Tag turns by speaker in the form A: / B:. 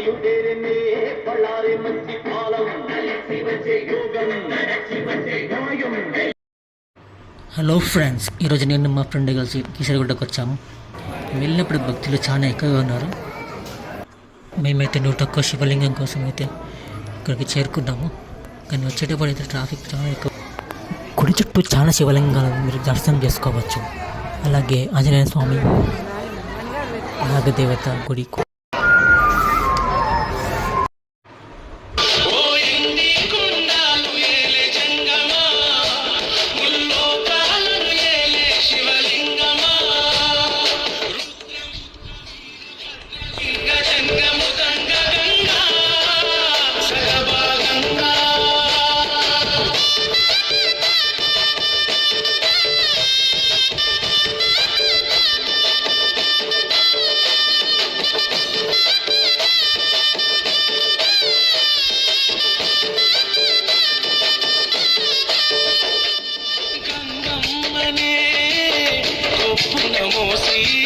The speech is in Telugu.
A: హలో ఫ్రెండ్స్, ఈరోజు నేను మా ఫ్రెండ్ కలిసి కీసరగుడ్డకు వచ్చాము. వెళ్ళినప్పుడు భక్తులు చాలా ఎక్కువగా ఉన్నారు. మేమైతే 101 శివలింగం కోసం అయితే ఇక్కడికి చేరుకున్నాము. కానీ వచ్చేటప్పుడు అయితే ట్రాఫిక్ చాలా ఎక్కువ. గుడి చుట్టూ చాలా శివలింగాలను మీరు దర్శనం చేసుకోవచ్చు. అలాగే ఆంజనేయ స్వామి, నాగదేవత గుడి.
B: గంగమ్మనే కొప్పున మోసి